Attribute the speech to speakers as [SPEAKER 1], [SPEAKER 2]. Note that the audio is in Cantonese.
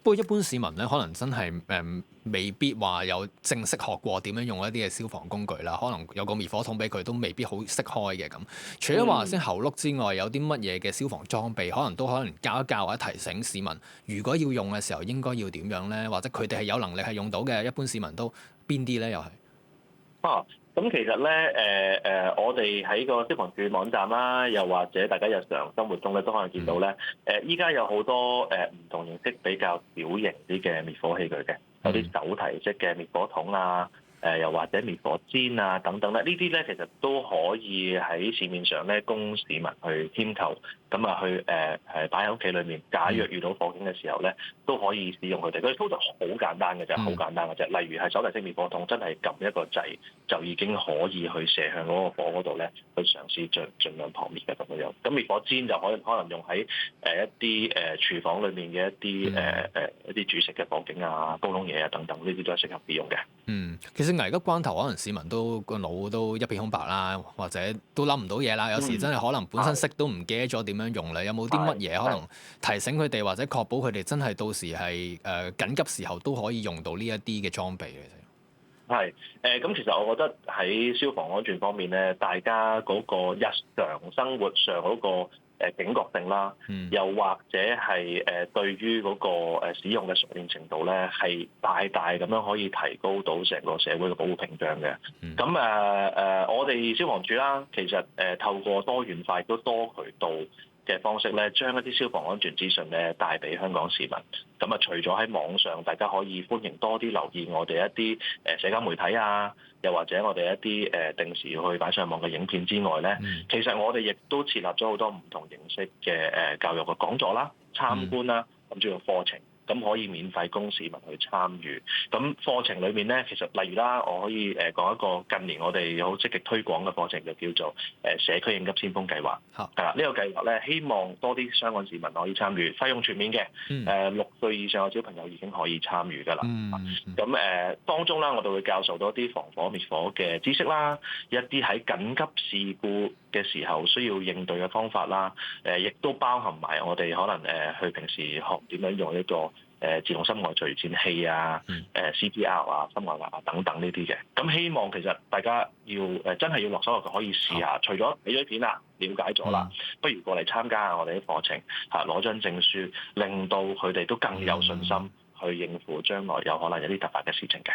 [SPEAKER 1] 不過一般市民咧，可能真係未必話有正式學過點樣用一啲嘅消防工具啦。可能有個滅火筒俾佢都未必好識開嘅咁。除咗話先喉轆之外，有啲乜嘢嘅消防裝備，可能教一教或者提醒市民，如果要用嘅時候應該要點樣咧？或者佢哋係有能力係用到嘅，一般市民都邊啲咧？又係
[SPEAKER 2] 咁其實咧，我哋喺個消防處網站啦，又或者大家日常生活中咧都可能見到咧，依家有好多唔同形式比較小型啲嘅滅火器具嘅，有啲手提式嘅滅火筒啊。又或者滅火氈啊等等咧，呢啲咧其實都可以喺市面上咧供市民去添購，咁啊去擺喺屋企裏面。假若遇到火警嘅時候咧，都可以使用佢哋。佢操作好簡單嘅啫，好簡單嘅啫。例如係手提式滅火筒，真係撳一個掣就已經可以去射向嗰個火嗰度咧，去嘗試盡量撲滅嘅咁樣。咁滅火氈就可能用喺一啲廚房裏面嘅一啲煮食嘅火警啊、煲燶嘢啊等等，呢啲都係適合使用嘅。
[SPEAKER 1] 其實危急關頭，可能市民都個腦都一片空白啦，或者都諗唔到嘢啦。有時真係可能本身識都唔記得咗點樣用啦。有冇啲乜嘢可能提醒佢哋，或者確保佢哋真係到時係緊急時候都可以用到呢一啲嘅裝備嘅？
[SPEAKER 2] 咁其實我覺得喺消防安全方面咧，大家嗰個日常生活上嗰個警覺性啦，又或者係對於嗰個使用嘅熟練程度咧，係大大咁樣可以提高到成個社會嘅保護屏障嘅。咁我哋消防處啦，其實透過多元化都多渠道嘅方式咧，將一啲消防安全資訊咧帶俾香港市民。咁啊，除咗喺網上，大家可以歡迎多啲留意我哋一啲社交媒體啊，又或者我哋一啲定時去擺上網嘅影片之外咧，其實我哋亦都設立咗好多唔同形式嘅教育嘅講座啦、參觀啦，甚至乎課程。咁可以免費供市民去參與。咁課程裏面咧，其實例如啦，我可以講一個近年我哋好積極推廣嘅課程，就叫做社區應急先鋒計劃。係啦，呢個計劃咧，希望多啲香港市民可以參與，費用全面嘅。6歲以上嘅小朋友已經可以參與㗎啦。咁當中啦，我哋會教授多啲防火滅火嘅知識啦，一啲喺緊急事故嘅時候需要應對嘅方法啦。亦都包含埋我哋可能去平時學點樣用一個自動心外除顫器啊、CPR 啊、心外壓啊等等呢啲嘅。咁希望其實大家要真係要落手落腳可以試下。除咗睇咗片啦、了解咗啦，不如過嚟參加下我哋啲課程攞張證書，令到佢哋都更有信心去應付將來有可能有啲突發嘅事情嘅。